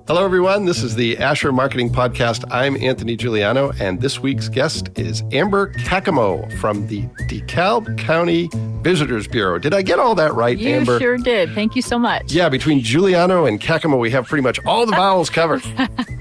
Hello, everyone. This is the Asher Marketing Podcast. I'm Anthony Giuliano, and this week's guest is Amber Caccamo from the DeKalb County Visitors Bureau. Did I get all that right, Amber? You sure did. Thank you so much. Yeah, between Giuliano and Caccamo, we have pretty much all the vowels covered.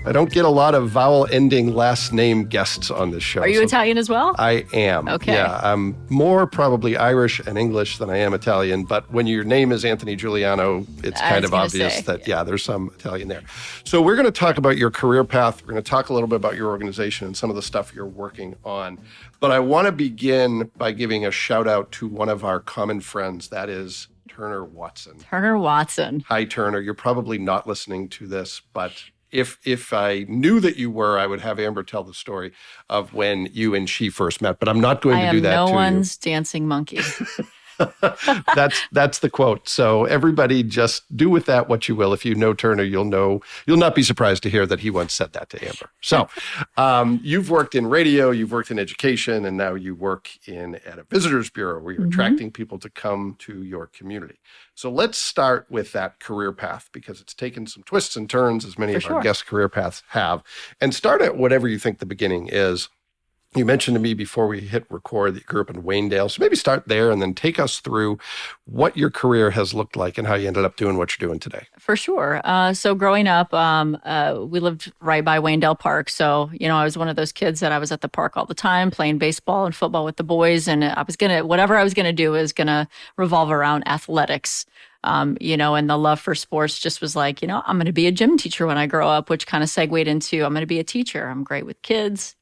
I don't get a lot of vowel-ending last name guests on this show. Are you Italian as well? I am. Okay. Yeah, I'm more probably Irish and English than I am Italian, but when your name is Anthony Giuliano, it's kind of obvious that, there's some Italian there. So we're going to talk about your career path. We're going to talk a little bit about your organization and some of the stuff you're working on. But I want to begin by giving a shout out to one of our common friends. That is Turner Watson. Turner Watson. Hi, Turner. You're probably not listening to this, but if I knew that you were, I would have Amber tell the story of when you and she first met. But I'm not going to do that to you. I am no one's dancing monkey. That's the quote. So everybody just do with that what you will. If you know Turner, you'll not be surprised to hear that he once said that to Amber. So you've worked in radio, you've worked in education, and now you work at a visitors bureau where you're attracting people to come to your community. So let's start with that career path because it's taken some twists and turns, as many of our guest career paths have. And start at whatever you think the beginning is. You mentioned to me before we hit record that you grew up in Waynedale. So maybe start there and then take us through what your career has looked like and how you ended up doing what you're doing today. For sure. So growing up, we lived right by Waynedale Park. So, I was one of those kids that I was at the park all the time playing baseball and football with the boys. And whatever I was going to do was going to revolve around athletics. And the love for sports just was like, I'm going to be a gym teacher when I grow up, which kind of segued into I'm going to be a teacher. I'm great with kids.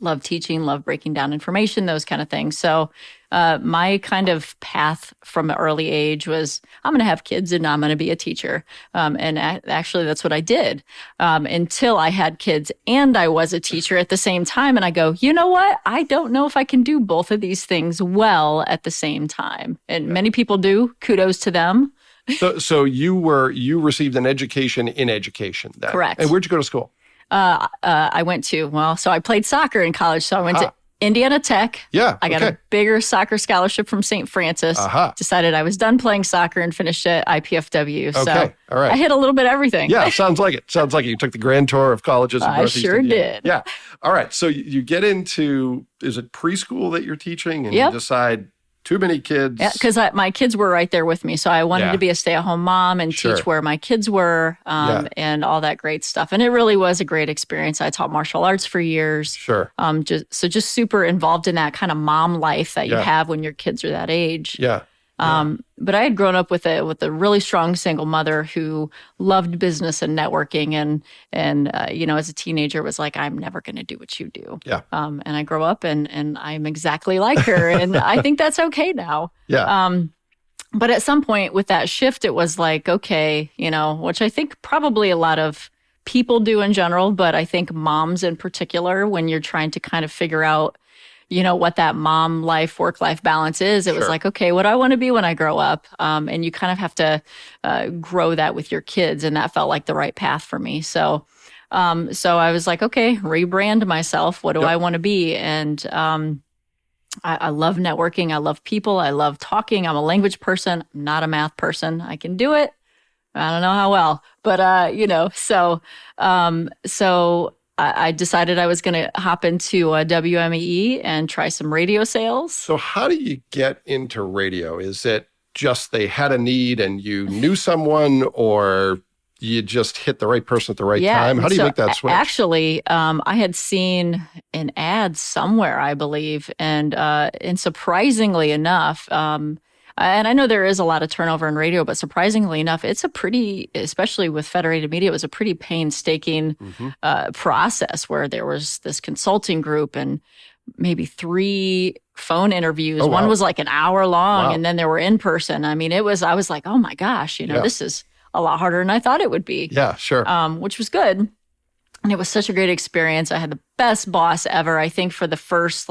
Love teaching, love breaking down information, those kind of things. So my kind of path from an early age was I'm going to have kids and I'm going to be a teacher. And actually, that's what I did until I had kids and I was a teacher at the same time. And I go, you know what? I don't know if I can do both of these things well at the same time. And many people do. Kudos to them. So you received an education in education then. Correct. And where'd you go to school? I played soccer in college. So I went to Indiana Tech. Yeah. I got a bigger soccer scholarship from St. Francis. Decided I was done playing soccer and finished at IPFW. So all right. I hit a little bit of everything. Yeah, sounds like it. Sounds like you took the grand tour of colleges in Northeast Indiana. I sure did. Yeah. All right. So you get into, is it preschool that you're teaching? And you decide too many kids. Yeah, because my kids were right there with me. So I wanted to be a stay-at-home mom and teach where my kids were and all that great stuff. And it really was a great experience. I taught martial arts for years. Sure. Just super involved in that kind of mom life that you have when your kids are that age. Yeah. But I had grown up with a really strong single mother who loved business and networking, and as a teenager was like, I'm never going to do what you do. Yeah. And I grow up and I'm exactly like her, and I think that's okay now. Yeah. But at some point with that shift, it was like, okay, which I think probably a lot of people do in general, but I think moms in particular, when you're trying to kind of figure out what that mom life, work life balance is. It was like, okay, what do I want to be when I grow up? And you kind of have to grow that with your kids. And that felt like the right path for me. So I was like, okay, rebrand myself. What do I want to be? And I love networking. I love people. I love talking. I'm a language person. I'm not a math person. I can do it. I don't know how well, but I decided I was going to hop into WMEE and try some radio sales. So how do you get into radio? Is it just they had a need and you knew someone, or you just hit the right person at the right time? How do you make that switch? Actually, I had seen an ad somewhere, I believe, and surprisingly enough, and I know there is a lot of turnover in radio, but surprisingly enough, it's especially with Federated Media, it was a pretty painstaking process where there was this consulting group and maybe 3 phone interviews. Oh, wow. One was like an hour long, Wow. and then there were in person. I mean, I was like, oh my gosh, this is a lot harder than I thought it would be. Yeah, sure. Which was good. And it was such a great experience. I had the best boss ever. I think for the first,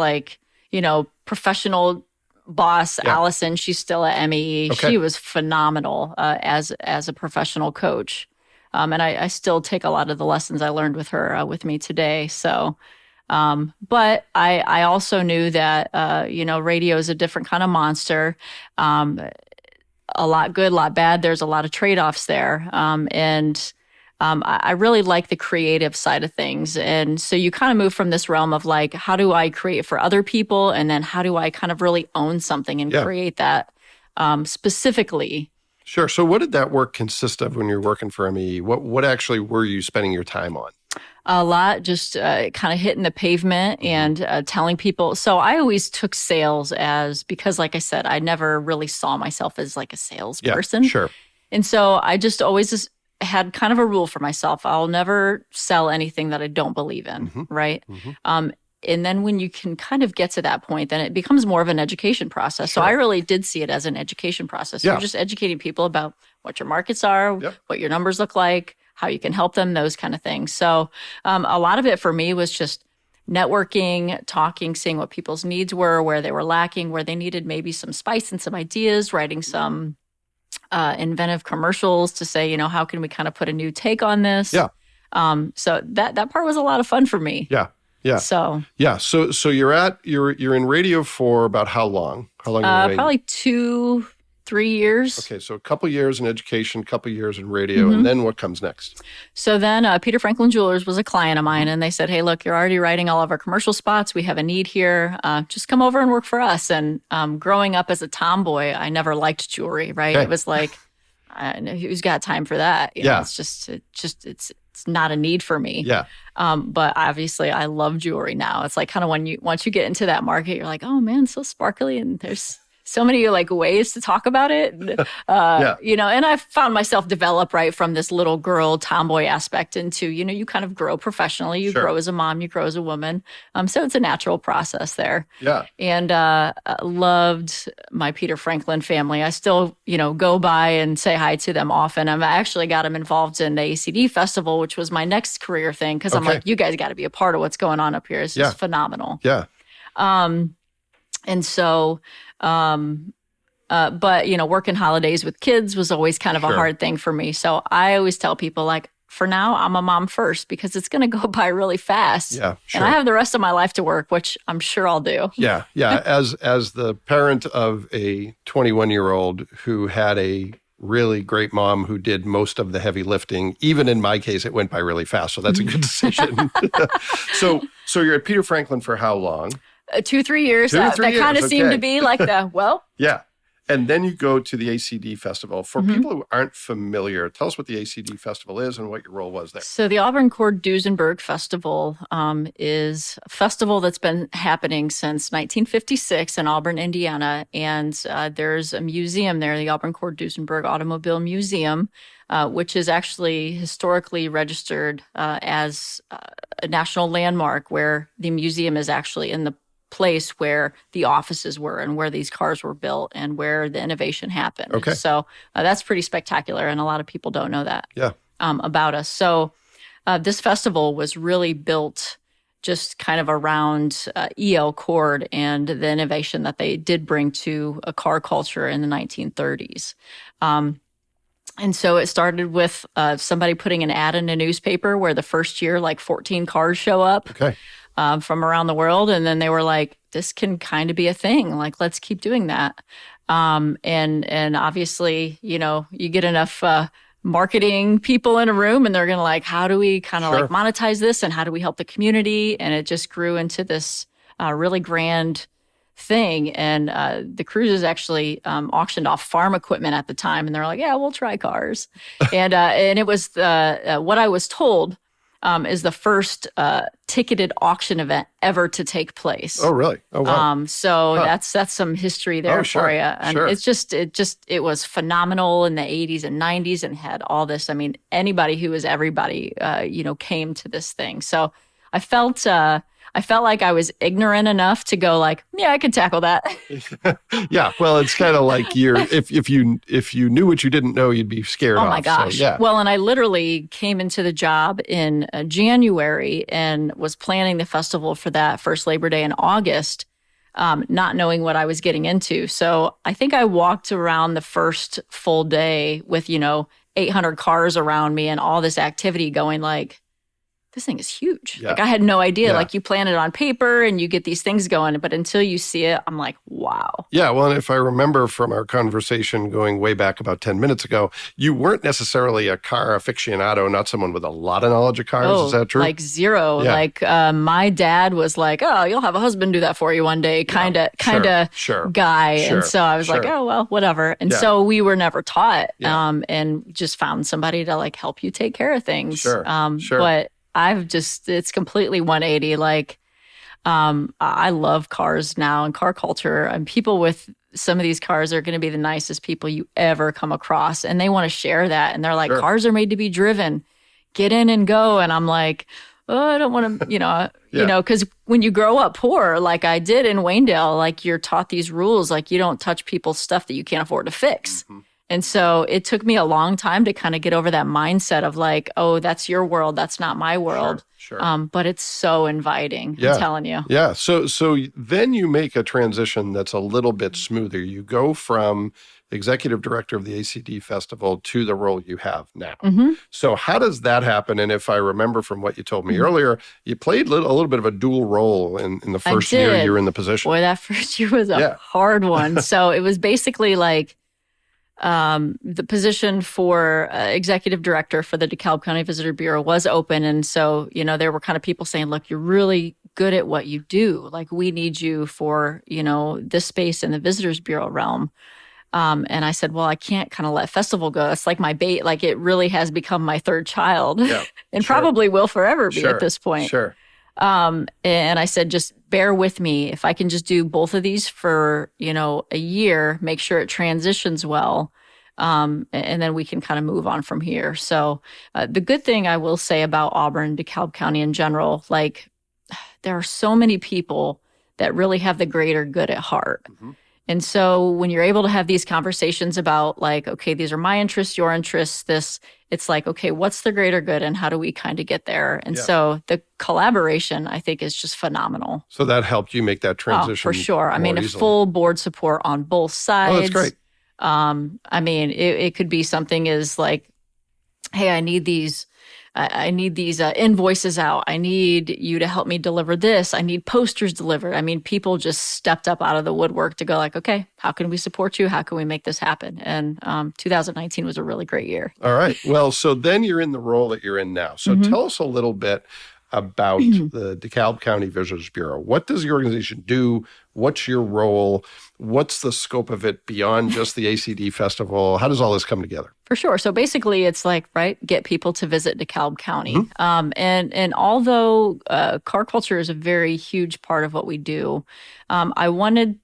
professional boss, Allison, she's still at MEE. Okay. She was phenomenal as a professional coach. And I still take a lot of the lessons I learned with her with me today. So, but I also knew that, radio is a different kind of monster. A lot good, a lot bad. There's a lot of trade-offs there. And I really like the creative side of things. And so you kind of move from this realm of like, how do I create for other people? And then how do I kind of really own something and create that specifically? Sure. So what did that work consist of when you're working for MEE? What actually were you spending your time on? A lot, just kind of hitting the pavement and telling people. So I always took sales because like I said, I never really saw myself as like a salesperson. Yeah, sure. And so I just always had kind of a rule for myself. I'll never sell anything that I don't believe in, right? And then when you can kind of get to that point, then it becomes more of an education process. Sure. So I really did see it as an education process. You're just educating people about what your markets are, what your numbers look like, how you can help them, those kind of things. So a lot of it for me was just networking, talking, seeing what people's needs were, where they were lacking, where they needed maybe some spice and some ideas, writing some inventive commercials to say, you know, how can we kind of put a new take on this? Yeah. So that part was a lot of fun for me. Yeah. Yeah. So you're in radio for about how long? How long? Probably 2-3 years. Okay, so a couple years in education, a couple years in radio, and then what comes next? So then Peter Franklin Jewelers was a client of mine, and they said, hey, look, you're already writing all of our commercial spots. We have a need here. Just come over and work for us. And growing up as a tomboy, I never liked jewelry, right? Okay. It was like, who's got time for that? You know, it's not a need for me. Yeah. But obviously I love jewelry now. It's like kind of once you get into that market, you're like, oh man, so sparkly, and there's so many like ways to talk about it. You know, and I found myself develop right from this little girl tomboy aspect into, you know, you kind of grow professionally, you grow as a mom, you grow as a woman. So it's a natural process there. Yeah. And loved my Peter Franklin family. I still, you know, go by and say hi to them often. I actually got them involved in the ACD festival, which was my next career thing. Cause I'm like, you guys got to be a part of what's going on up here. It's just phenomenal. Yeah. And so, but you know, working holidays with kids was always kind of a hard thing for me. So I always tell people like, for now, I'm a mom first because it's going to go by really fast. Yeah, sure. And I have the rest of my life to work, which I'm sure I'll do. Yeah, yeah. As the parent of a 21-year-old who had a really great mom who did most of the heavy lifting, even in my case, it went by really fast. So that's a good decision. So you're at Peter Franklin for how long? 2-3 years. That kind of seemed to be like Yeah. And then you go to the ACD Festival. For people who aren't familiar, tell us what the ACD Festival is and what your role was there. So the Auburn Cord Duesenberg Festival is a festival that's been happening since 1956 in Auburn, Indiana. And there's a museum there, the Auburn Cord Duesenberg Automobile Museum, which is actually historically registered as a national landmark, where the museum is actually in the place where the offices were and where these cars were built and where the innovation happened. Okay. So that's pretty spectacular, and a lot of people don't know that about us. So this festival was really built just kind of around E.L. Cord and the innovation that they did bring to a car culture in the 1930s. And so it started with somebody putting an ad in a newspaper where the first year, like 14 cars show up. Okay. From around the world. And then they were like, this can kind of be a thing. Like, let's keep doing that. And obviously, you know, you get enough marketing people in a room and they're going to like, how do we kind of like monetize this? And how do we help the community? And it just grew into this really grand thing. And the cruises actually auctioned off farm equipment at the time. And they're like, yeah, we'll try cars. And it was what I was told is the first ticketed auction event ever to take place. Oh, really? Oh, wow. So that's some history there for you. And it was phenomenal in the 80s and 90s and had all this. I mean, anybody who was everybody, came to this thing. So I felt like I was ignorant enough to go like, yeah, I can tackle that. Yeah. Well, it's kind of like if you knew what you didn't know, you'd be scared off. Oh my gosh. So, yeah. Well, and I literally came into the job in January and was planning the festival for that first Labor Day in August, not knowing what I was getting into. So I think I walked around the first full day with, 800 cars around me and all this activity going like, this thing is huge. Yeah. Like I had no idea. Yeah. Like you plan it on paper and you get these things going, but until you see it, I'm like, wow. Yeah, well, and if I remember from our conversation going way back about 10 minutes ago, you weren't necessarily a car aficionado, not someone with a lot of knowledge of cars. Is that true? Like zero. Yeah. Like my dad was like, oh, you'll have a husband do that for you one day, kind of Sure. guy. Sure. And so I was like, Sure. oh, well, whatever. And Yeah. so we were never taught Yeah. and just found somebody to like help you take care of things. Sure. Sure. But it's completely 180. Like, I love cars now and car culture, and people with some of these cars are going to be the nicest people you ever come across. And they want to share that. And they're like, Sure. cars are made to be driven, get in and go. And I'm like, oh, I don't want to, Yeah. because when you grow up poor, like I did in Waynedale, like you're taught these rules, like you don't touch people's stuff that you can't afford to fix. Mm-hmm. And so it took me a long time to kind of get over that mindset of like, oh, that's your world. That's not my world. Sure. But it's so inviting. Yeah. I'm telling you. Yeah. So then you make a transition that's a little bit smoother. You go from executive director of the ACD Festival to the role you have now. Mm-hmm. So how does that happen? And if I remember from what you told me earlier, you played a little bit of a dual role in the first year did. you were in the position. Boy, that first year was a hard one. So it was basically like the position for executive director for the DeKalb County Visitor Bureau was open. And so, there were kind of people saying, look, you're really good at what you do. Like we need you for, this space in the Visitors Bureau realm. And I said, well, I can't kind of let festival go. That's like my bait. Like it really has become my third child and probably will forever be at this point. Sure. And I said, just bear with me. If I can just do both of these for, a year, make sure it transitions well. And then we can kind of move on from here. So the good thing I will say about Auburn, DeKalb County in general, like there are so many people that really have the greater good at heart. Mm-hmm. And so when you're able to have these conversations about like, okay, these are my interests, your interests, it's like, okay, what's the greater good and how do we kind of get there? And so the collaboration, I think, is just phenomenal. So that helped you make that transition. Oh, for sure. I mean, easily. a full board support on both sides. Oh, that's great. I mean, it could be something as like, hey, I need these invoices out. I need you to help me deliver this. I need posters delivered. I mean, people just stepped up out of the woodwork to go like, okay, how can we support you? How can we make this happen? And 2019 was a really great year. All right. Well, so then you're in the role that you're in now. So tell us a little bit about the DeKalb County Visitors Bureau. What does the organization do? What's your role? What's the scope of it beyond just the ACD Festival? How does all this come together? For sure. So basically it's like, right, get people to visit DeKalb County. And although car culture is a very huge part of what we do, I wanted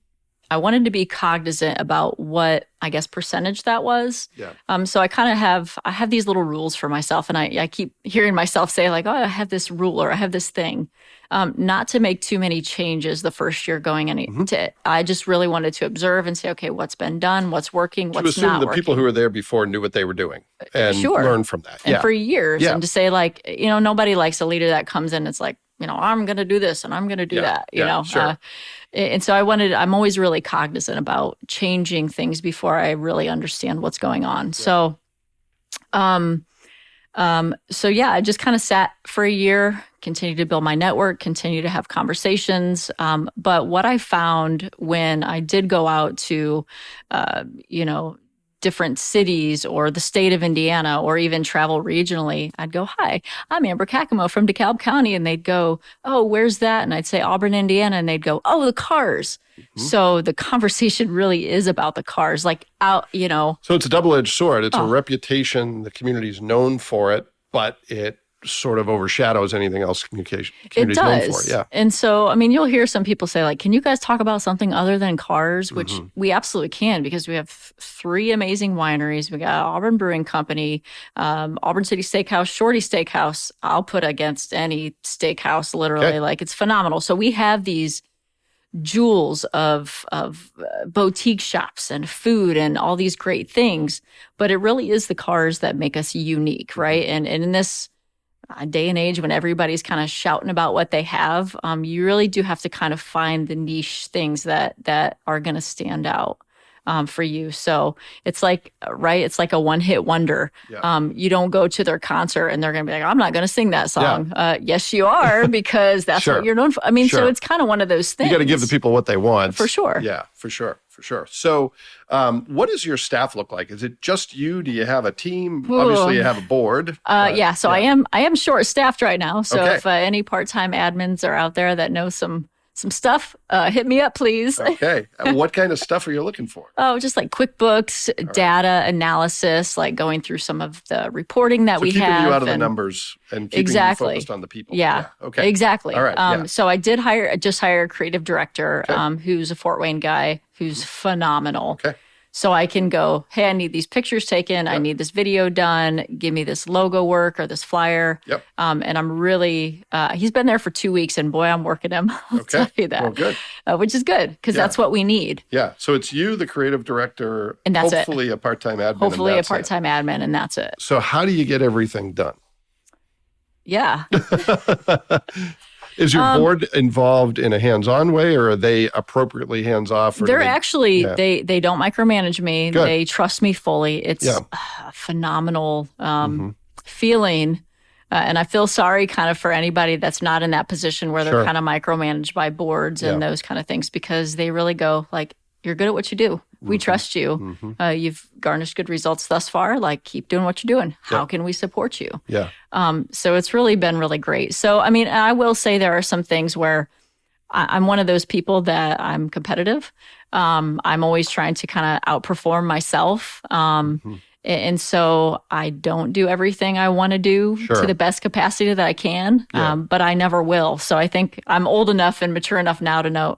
to be cognizant about what, I guess, percentage that was. Yeah. So I kind of have these little rules for myself, and I keep hearing myself say like, oh, I have this rule or I have this thing. Not to make too many changes the first year going into it. I just really wanted to observe and say, okay, what's been done, what's working, what's not working. To assume the people who were there before knew what they were doing and learn from that. And for years. And to say like, nobody likes a leader that comes in, it's like, I'm going to do this and I'm going to do that, you know. Sure. And so I'm always really cognizant about changing things before I really understand what's going on. Yeah. So I just kind of sat for a year, continued to build my network, continue to have conversations. But what I found when I did go out to, different cities or the state of Indiana or even travel regionally, I'd go, hi, I'm Amber Caccamo from DeKalb County. And they'd go, oh, where's that? And I'd say Auburn, Indiana. And they'd go, oh, the cars. So the conversation really is about the cars, like out, So it's a double-edged sword. It's a reputation. The community's known for it, but it sort of overshadows anything else community's known for. Yeah. And so, I mean, you'll hear some people say like, can you guys talk about something other than cars? Which we absolutely can, because we have 3 amazing wineries. We got Auburn Brewing Company, Auburn City Steakhouse, Shorty Steakhouse. I'll put against any steakhouse, literally. Okay. Like it's phenomenal. So we have these jewels of boutique shops and food and all these great things, but it really is the cars that make us unique, right? And in this day and age when everybody's kind of shouting about what they have, you really do have to kind of find the niche things that are going to stand out. for you. So it's like, right, it's like a one-hit wonder. Yeah. You don't go to their concert and they're going to be like, I'm not going to sing that song. Yes, you are, because that's Sure. what you're known for. I mean, so Sure. it's kind of one of those things. You got to give the people what they want. For sure. Yeah, for sure. So what does your staff look like? Is it just you? Do you have a team? Ooh. Obviously, you have a board. So I am short-staffed right now. So Okay. if any part-time admins are out there that know some stuff, hit me up, please. Okay. What kind of stuff are you looking for? Oh, just like QuickBooks, data analysis, like going through some of the reporting that we keeping have. you out of the numbers and keeping you focused on the people. Yeah. Okay. Exactly. All right. So I did just hire a creative director who's a Fort Wayne guy who's phenomenal. Okay. So I can go, hey, I need these pictures taken. I need this video done. Give me this logo work or this flyer. Yep. And I'm really, he's been there for 2 weeks and boy, I'm working him. I'll tell you that. Well, good. Which is good because that's what we need. Yeah. So it's you, the creative director, and that's hopefully a part-time admin. Hopefully a part-time admin, and that's it. So how do you get everything done? Yeah. Is your board involved in a hands-on way, or are they appropriatly hands-off? They're actually, they don't micromanage me. Good. They trust me fully. It's a phenomenal feeling. And I feel sorry kind of for anybody that's not in that position where they're kind of micromanaged by boards and those kind of things, because they really go like, you're good at what you do. We trust you. You've garnished good results thus far. Like, keep doing what you're doing. How can we support you? Yeah. So it's really been really great. So, I mean, I will say there are some things where I'm one of those people that I'm competitive. I'm always trying to kind of outperform myself. And so I don't do everything I want to do to the best capacity that I can, but I never will. So I think I'm old enough and mature enough now to know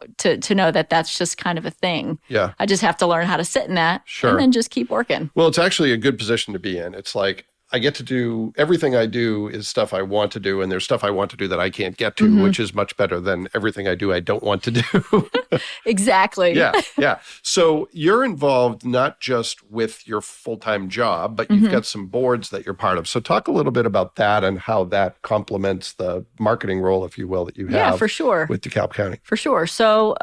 that that's just kind of a thing. Yeah. I just have to learn how to sit in that and then just keep working. Well, it's actually a good position to be in. It's like, I get to do everything I do is stuff I want to do, and there's stuff I want to do that I can't get to, which is much better than everything I do I don't want to do. Exactly. Yeah. So you're involved not just with your full-time job, but you've got some boards that you're part of. So talk a little bit about that and how that complements the marketing role, if you will, that you have for sure. with DeKalb County. For sure. So,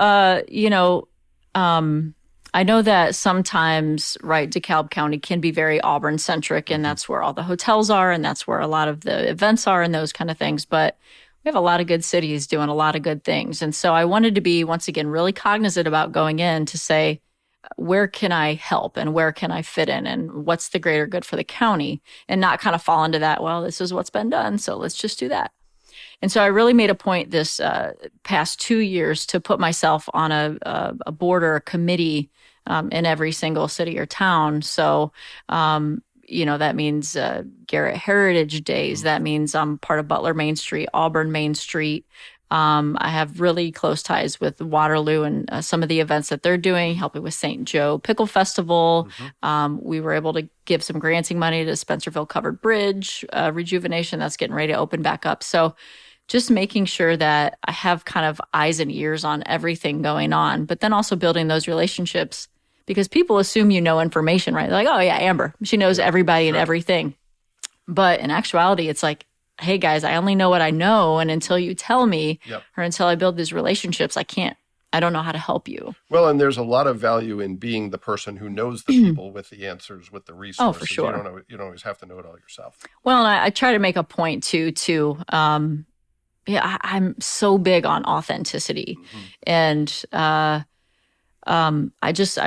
I know that sometimes, right, DeKalb County can be very Auburn-centric, and that's where all the hotels are, and that's where a lot of the events are and those kind of things. But we have a lot of good cities doing a lot of good things. And so I wanted to be, once again, really cognizant about going in to say, where can I help and where can I fit in and what's the greater good for the county, and not kind of fall into that, well, this is what's been done, so let's just do that. And so I really made a point this past 2 years to put myself on a board or a committee in every single city or town. So, that means Garrett Heritage Days. That means I'm part of Butler Main Street, Auburn Main Street. I have really close ties with Waterloo and some of the events that they're doing, helping with St. Joe Pickle Festival. We were able to give some granting money to Spencerville Covered Bridge rejuvenation that's getting ready to open back up. So just making sure that I have kind of eyes and ears on everything going on, but then also building those relationships, because people assume you know information, right? They're like, oh yeah, Amber, she knows everybody and everything. But in actuality, it's like, hey guys, I only know what I know. And until you tell me or until I build these relationships, I don't know how to help you. Well, and there's a lot of value in being the person who knows the people with the answers, with the resources. Oh, for sure. You don't always have to know it all yourself. Well, and I try to make a point too. I'm so big on authenticity. And I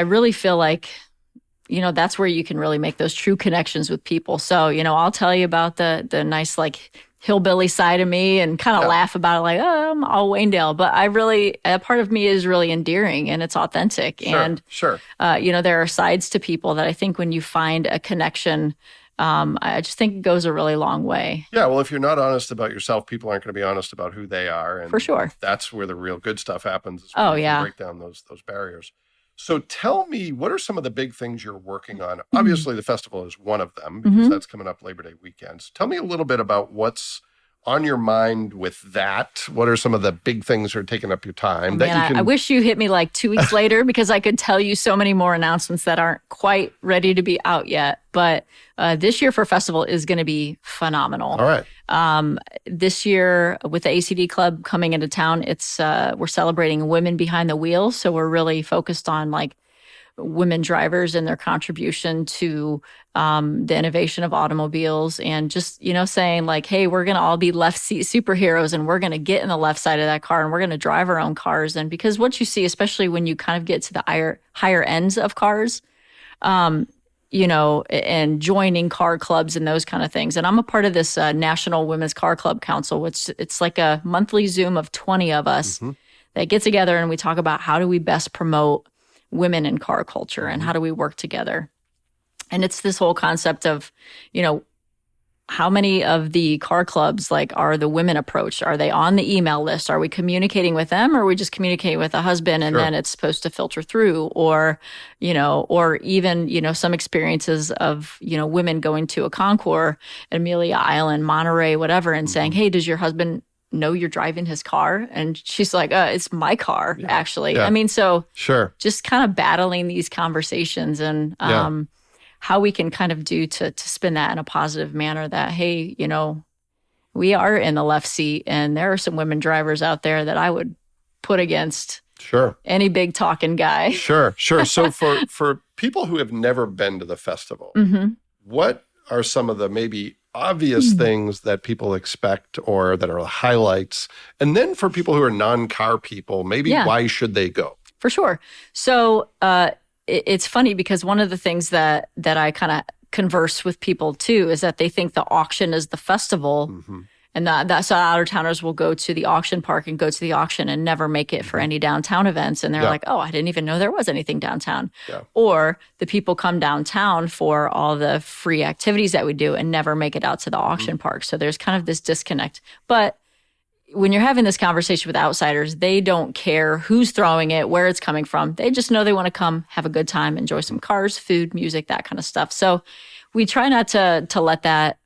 really feel like, that's where you can really make those true connections with people. So, I'll tell you about the nice, like, hillbilly side of me and kind of laugh about it, like, oh, I'm all Waynedale. But a part of me is really endearing and it's authentic. Sure. There are sides to people that I think when you find a connection, I just think it goes a really long way. Yeah, well, if you're not honest about yourself, people aren't going to be honest about who they are. And for sure. That's where the real good stuff happens. Oh, yeah. Break down those barriers. So tell me, what are some of the big things you're working on? Obviously, the festival is one of them because that's coming up Labor Day weekend. So tell me a little bit about what's on your mind with that. What are some of the big things that are taking up your time? I wish you hit me like 2 weeks later, because I could tell you so many more announcements that aren't quite ready to be out yet. But this year for festival is going to be phenomenal. All right. This year with the ACD Club coming into town, we're celebrating Women Behind the Wheel. So we're really focused on like women drivers and their contribution to the innovation of automobiles, and just, saying like, hey, we're going to all be left seat superheroes, and we're going to get in the left side of that car, and we're going to drive our own cars. And because what you see, especially when you kind of get to the higher ends of cars, and joining car clubs and those kind of things. And I'm a part of this National Women's Car Club Council, which it's like a monthly Zoom of 20 of us that get together, and we talk about how do we best promote women in car culture and how do we work together. And it's this whole concept of, how many of the car clubs are the women approached? Are they on the email list? Are we communicating with them, or are we just communicating with a husband and then it's supposed to filter through? Or, or even, some experiences of, women going to a concours at Amelia Island, Monterey, whatever, and saying, hey, does your husband know you're driving his car? And she's like, it's my car, actually. Yeah. I mean, so just kind of battling these conversations and, how we can kind of do to spin that in a positive manner that, hey, we are in the left seat, and there are some women drivers out there that I would put against any big talking guy. Sure. So for people who have never been to the festival, what are some of the maybe obvious things that people expect or that are the highlights? And then for people who are non-car people, maybe why should they go? For sure. So, it's funny because one of the things that I kind of converse with people too is that they think the auction is the festival, and so out-of-towners will go to the auction park and go to the auction and never make it for any downtown events, and they're like, oh, I didn't even know there was anything downtown. Or the people come downtown for all the free activities that we do and never make it out to the auction park. So there's kind of this disconnect. But when you're having this conversation with outsiders, they don't care who's throwing it, where it's coming from. They just know they want to come, have a good time, enjoy some cars, food, music, that kind of stuff. So we try not to let that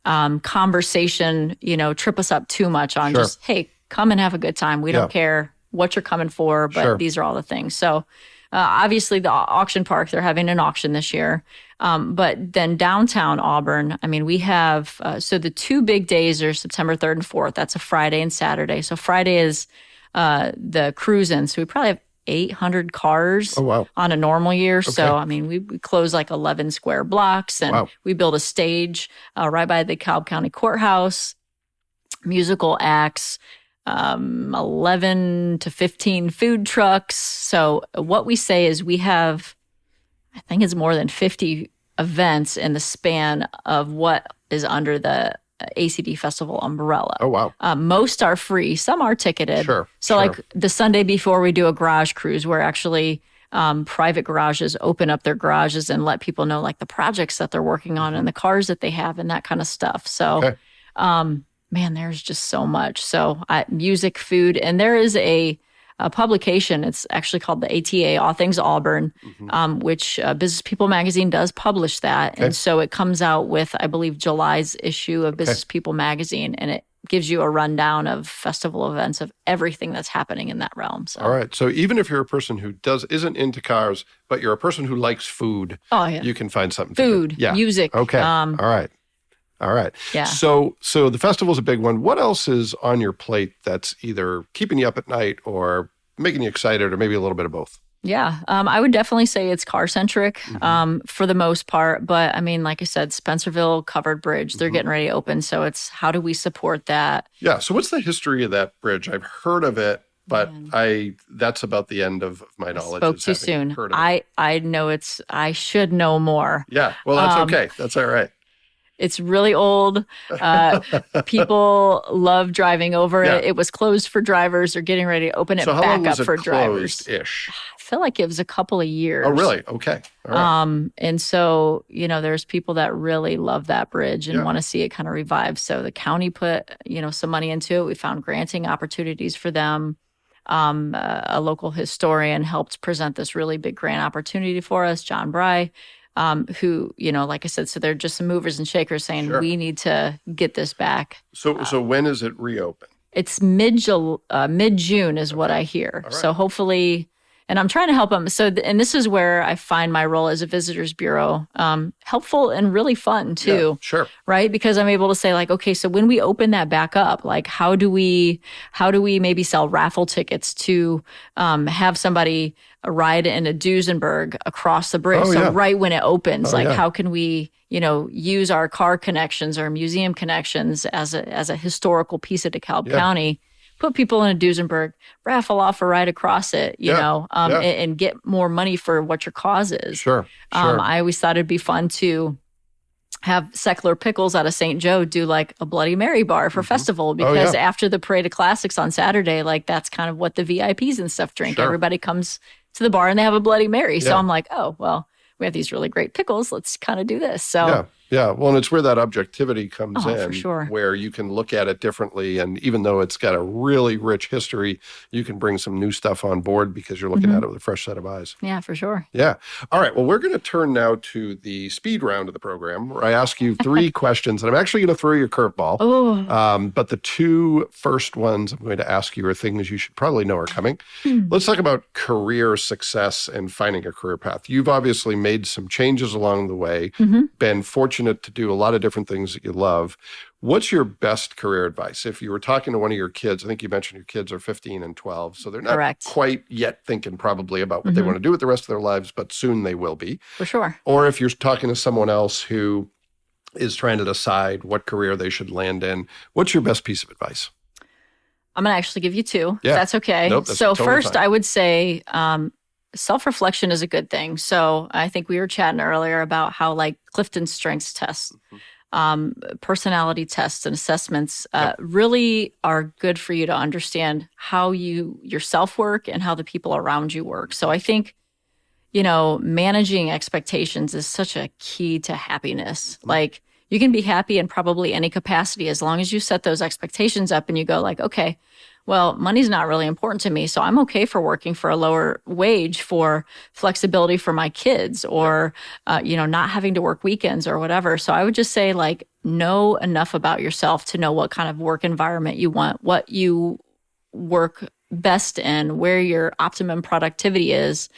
conversation, trip us up too much on just, hey, come and have a good time. We don't care what you're coming for, but these are all the things. So obviously the auction park, they're having an auction this year. But then downtown Auburn, I mean, we have, so the two big days are September 3rd and 4th. That's a Friday and Saturday. So Friday is the cruise-in. So we probably have 800 cars on a normal year. Okay. So, I mean, we close like 11 square blocks, and we build a stage right by the Cobb County Courthouse, musical acts, 11 to 15 food trucks. So what we say is we have, I think it's more than 50 events in the span of what is under the ACD Festival umbrella. Oh, wow. Most are free. Some are ticketed. So like the Sunday before we do a garage cruise, where actually private garages open up their garages and let people know like the projects that they're working on and the cars that they have and that kind of stuff. So, man, there's just so much. So music, food, and there is a publication. It's actually called the ATA, All Things Auburn, which Business People magazine does publish that. And so it comes out with, I believe, July's issue of Business People magazine, and it gives you a rundown of festival events of everything that's happening in that realm. So. All right. So even if you're a person who isn't into cars, but you're a person who likes food, you can find something food, to do. music. Okay. All right. Yeah. So the festival's a big one. What else is on your plate that's either keeping you up at night or making you excited, or maybe a little bit of both? Yeah. I would definitely say it's car-centric for the most part. But I mean, like I said, Spencerville Covered Bridge, they're getting ready to open. So it's how do we support that? Yeah. So what's the history of that bridge? I've heard of it, but that's about the end of my knowledge. Spoke too soon. I know I should know more. Yeah. Well, that's okay. That's all right. It's really old. People love driving over it. It was closed for drivers. They're getting ready to open it back up for drivers. Closed-ish? I feel like it was a couple of years. Oh, really? Okay. All right. And so, there's people that really love that bridge and want to see it kind of revive. So the county put, some money into it. We found granting opportunities for them. A local historian helped present this really big grant opportunity for us, John Bry. Who, like I said, so they're just some movers and shakers saying we need to get this back. So when is it reopen? It's mid-June is what I hear. Right. So hopefully, And I'm trying to help them. So, and this is where I find my role as a visitors bureau helpful and really fun too. Yeah, sure. Right? Because I'm able to say like, okay, so when we open that back up, like how do we maybe sell raffle tickets to have somebody ride in a Duesenberg across the bridge? Oh, so yeah. right when it opens, Oh, yeah. how can we, use our car connections or museum connections as a historical piece of DeKalb Yeah. County? Put people in a Duesenberg, raffle off a ride across it, and get more money for what your cause is. Sure. I always thought it'd be fun to have Secular Pickles out of St. Joe do like a Bloody Mary bar for festival, because after the Parade of Classics on Saturday, like that's kind of what the VIPs and stuff drink. Sure. Everybody comes to the bar and they have a Bloody Mary. So Yeah. I'm like, oh, well, we have these really great pickles. Let's kind of do this. So Yeah. Well, and it's where that objectivity comes Oh, in, for sure. where you can look at it differently. And even though it's got a really rich history, you can bring some new stuff on board because you're looking at it with a fresh set of eyes. yeah, for sure. Yeah. All right. Well, we're going to turn now to the speed round of the program, where I ask you 3 questions, and I'm actually going to throw you a curveball. Oh, But the 2 first ones I'm going to ask you are things you should probably know are coming. Let's talk about career success and finding a career path. You've obviously made some changes along the way, been fortunate to do a lot of different things that you love. What's your best career advice? If you were talking to one of your kids, I think you mentioned your kids are 15 and 12, so they're not Correct. quite yet thinking probably about what they want to do with the rest of their lives, but soon they will be. for sure. Or if you're talking to someone else who is trying to decide what career they should land in, what's your best piece of advice? I'm going to actually give you 2, Yeah. if that's okay. Nope, that's so totally first, fine. I would say self-reflection is a good thing. So I think we were chatting earlier about how like Clifton Strengths tests, personality tests and assessments really are good for you to understand how you yourself work and how the people around you work. So I think, managing expectations is such a key to happiness. Like you can be happy in probably any capacity as long as you set those expectations up and you go like, okay, well, money's not really important to me, so I'm okay for working for a lower wage for flexibility for my kids or, not having to work weekends or whatever. So I would just say like, know enough about yourself to know what kind of work environment you want, what you work best in, where your optimum productivity is,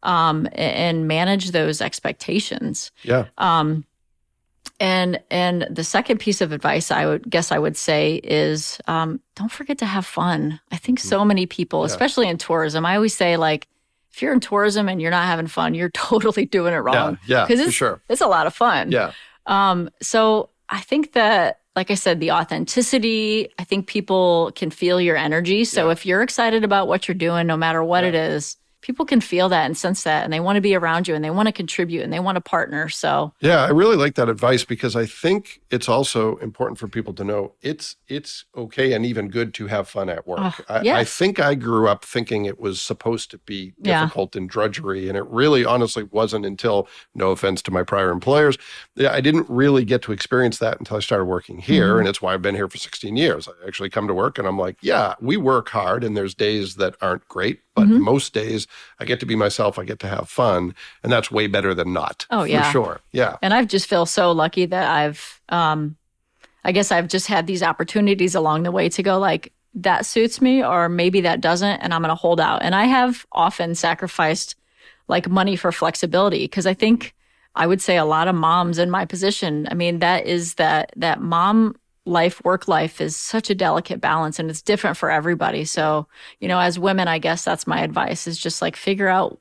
and manage those expectations. Yeah. And the second piece of advice I would say is don't forget to have fun. I think so many people, especially in tourism, I always say like, if you're in tourism and you're not having fun, you're totally doing it wrong. Yeah, because for sure. It's a lot of fun. Yeah. So I think that, like I said, the authenticity, I think people can feel your energy. So if you're excited about what you're doing, no matter what it is, people can feel that and sense that, and they want to be around you and they want to contribute and they want to partner. So Yeah, I really like that advice because I think it's also important for people to know it's okay and even good to have fun at work. I think I grew up thinking it was supposed to be difficult and drudgery, and it really honestly wasn't until, no offense to my prior employers, I didn't really get to experience that until I started working here, and it's why I've been here for 16 years. I actually come to work and I'm like, yeah, we work hard and there's days that aren't great, but most days I get to be myself, I get to have fun, and that's way better than not. Oh, yeah. For sure. Yeah. And I just feel so lucky that I guess I've just had these opportunities along the way to go like, that suits me, or maybe that doesn't, and I'm going to hold out. And I have often sacrificed like money for flexibility, because I think I would say a lot of moms in my position, I mean, that mom life, work life is such a delicate balance, and it's different for everybody. So, as women, I guess that's my advice, is just like figure out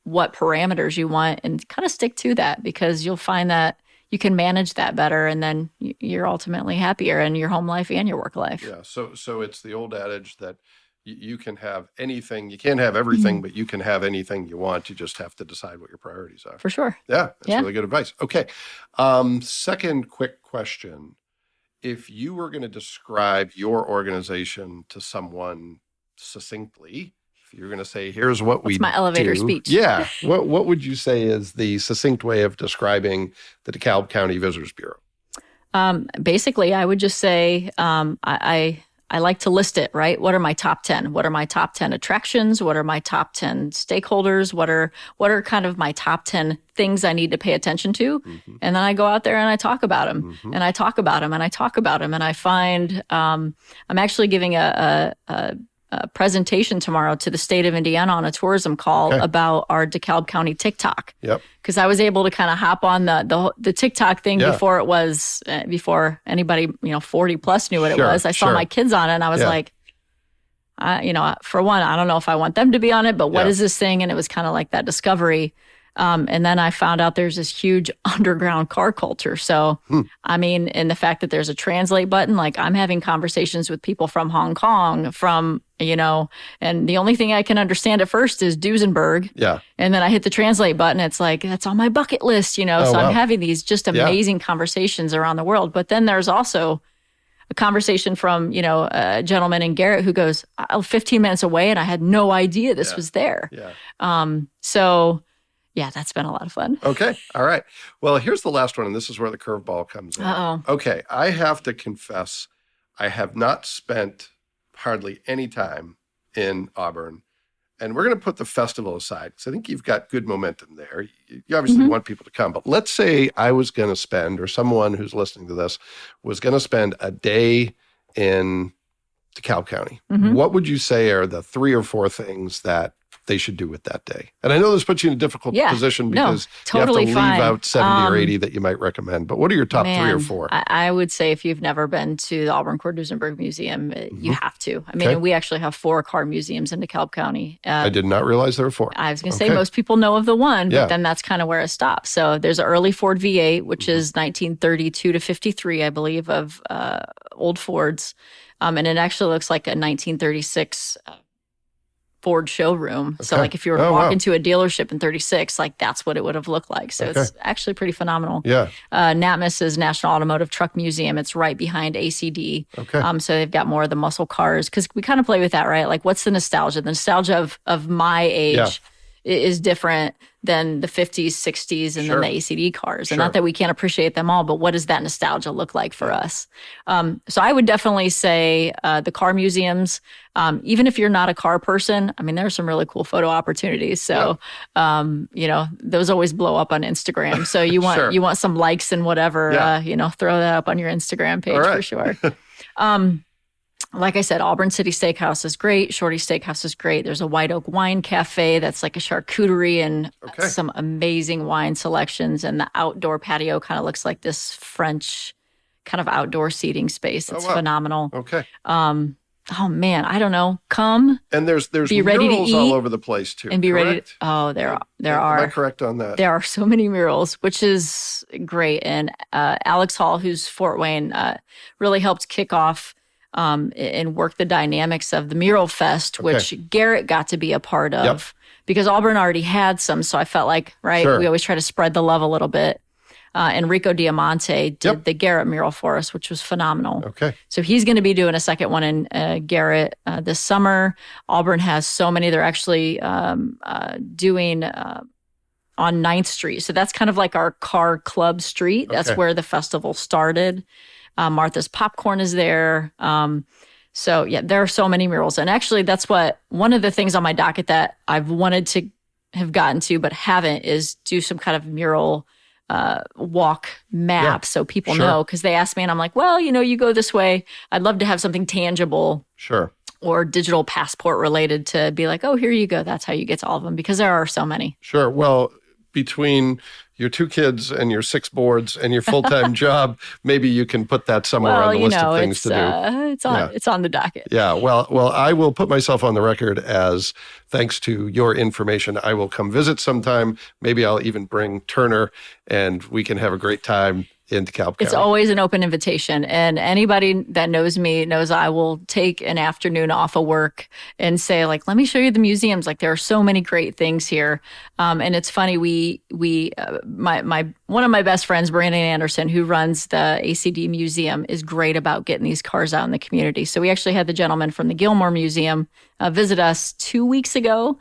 what parameters you want and kind of stick to that, because you'll find that you can manage that better, and then you're ultimately happier in your home life and your work life. Yeah. So it's the old adage that you can have anything, you can't have everything, but you can have anything you want. You just have to decide what your priorities are. For sure. Yeah. That's really good advice. Okay. Second quick question. If you were going to describe your organization to someone succinctly, if you're going to say, here's what we do. That's my elevator speech. Yeah. What would you say is the succinct way of describing the DeKalb County Visitors Bureau? Basically, I would just say I like to list it, right? What are my top 10? What are my top 10 attractions? What are my top 10 stakeholders? What are kind of my top 10 things I need to pay attention to? And then I go out there and I talk about them, and I talk about them, and I talk about them. And I find I'm actually giving a presentation tomorrow to the state of Indiana on a tourism call about our DeKalb County TikTok. Yep. Because I was able to kind of hop on the TikTok thing before it was before anybody 40 plus knew what it was. I saw my kids on it, and I was like, for one, I don't know if I want them to be on it, but what is this thing? And it was kind of like that discovery. And then I found out there's this huge underground car culture. So, I mean, and the fact that there's a translate button, like I'm having conversations with people from Hong Kong, and the only thing I can understand at first is Duesenberg. Yeah. And then I hit the translate button. It's like, that's on my bucket list, So I'm having these just amazing conversations around the world. But then there's also a conversation from, a gentleman in Garrett who goes, 15 minutes away, and I had no idea this was there. Yeah. So yeah, that's been a lot of fun. Okay. All right. Well, here's the last one, and this is where the curveball comes in. Uh-oh. Okay. I have to confess, I have not spent hardly any time in Auburn. And we're going to put the festival aside, because I think you've got good momentum there. You obviously want people to come. But let's say I was going to spend, or someone who's listening to this was going to spend a day in DeKalb County. What would you say are the 3 or 4 things that they should do with that day? And I know this puts you in a difficult position because totally you have to leave out 70 or 80 that you might recommend. But what are your top 3 or 4? I would say if you've never been to the Auburn Cord Duesenberg Museum, you have to. I mean, we actually have 4 car museums in DeKalb County. I did not realize there were 4. I was going to say most people know of the one, but then that's kind of where it stops. So there's an early Ford V8, which is 1932 to 53, I believe, of old Fords. And it actually looks like a 1936 Ford showroom. So like if you were walking to a dealership in 36, like that's what it would have looked like. So it's actually pretty phenomenal. Yeah. NATMUS is National Automotive Truck Museum. It's right behind ACD. Okay. So they've got more of the muscle cars, because we kind of play with that, right? Like what's the nostalgia? The nostalgia of my age is different than the 50s, 60s, and then the ACD cars. And not that we can't appreciate them all, but what does that nostalgia look like for us? So I would definitely say the car museums, even if you're not a car person, I mean, there are some really cool photo opportunities. So, those always blow up on Instagram. So you want you want some likes and whatever, throw that up on your Instagram page for sure. Like I said, Auburn City Steakhouse is great. Shorty Steakhouse is great. There's a White Oak Wine Cafe that's like a charcuterie and some amazing wine selections. And the outdoor patio kind of looks like this French kind of outdoor seating space. It's phenomenal. Okay. Oh man, I don't know. Come and there's be ready to eat all over the place too. And be ready. There are. Am I correct on that? There are so many murals, which is great. And Alex Hall, who's Fort Wayne, really helped kick off and work the dynamics of the Mural Fest, which Garrett got to be a part of because Auburn already had some. So I felt like, we always try to spread the love a little bit. Enrico Diamante did the Garrett mural for us, which was phenomenal. Okay. So he's going to be doing a second one in Garrett this summer. Auburn has so many. They're actually doing on 9th Street. So that's kind of like our car club street. That's where the festival started. Martha's Popcorn is there. So yeah, there are so many murals. And actually that's one of the things on my docket that I've wanted to have gotten to, but haven't, is do some kind of mural walk map so people know. Because they ask me and I'm like, well, you go this way. I'd love to have something tangible. Or digital passport related to be like, oh, here you go. That's how you get to all of them, because there are so many. Sure. Well, between your 2 kids and your 6 boards and your full-time job, maybe you can put that somewhere on the list of things to do. It's on the docket. Yeah. Well, I will put myself on the record as, thanks to your information, I will come visit sometime. Maybe I'll even bring Turner and we can have a great time in DeKalb County. It's always an open invitation. And anybody that knows me knows I will take an afternoon off of work and say, like, let me show you the museums. Like, there are so many great things here. And it's funny, one of my best friends, Brandon Anderson, who runs the ACD Museum, is great about getting these cars out in the community. So we actually had the gentleman from the Gilmore Museum visit us 2 weeks ago.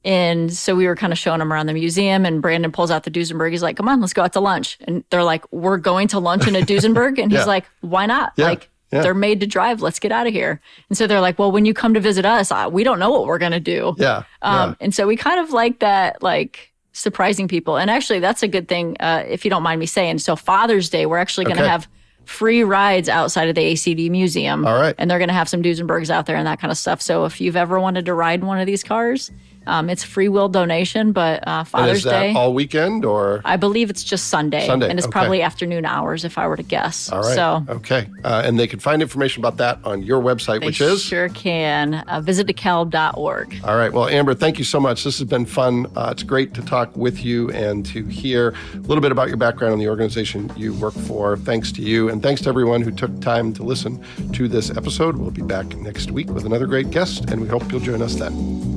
And so we were kind of showing him around the museum, and Brandon pulls out the Duesenberg. He's like, come on, let's go out to lunch. And they're like, we're going to lunch in a Duesenberg? And he's like, why not? They're made to drive. Let's get out of here. And so they're like, well, when you come to visit us, we don't know what we're going to do. And so we kind of like that, like, surprising people. And actually, that's a good thing, if you don't mind me saying. So Father's Day, we're actually going to have free rides outside of the ACD Museum. All right. And they're going to have some Duesenbergs out there and that kind of stuff. So if you've ever wanted to ride one of these cars, it's free will donation, but Father's and is that Day. all weekend or? I believe it's just Sunday. Sunday, And it's okay. probably afternoon hours if I were to guess. All right. So Okay. And they can find information about that on your website, which they is? sure can. Visit DeKalb.org. All right. Well, Amber, thank you so much. This has been fun. It's great to talk with you and to hear a little bit about your background and the organization you work for. Thanks to you. And thanks to everyone who took time to listen to this episode. We'll be back next week with another great guest, and we hope you'll join us then.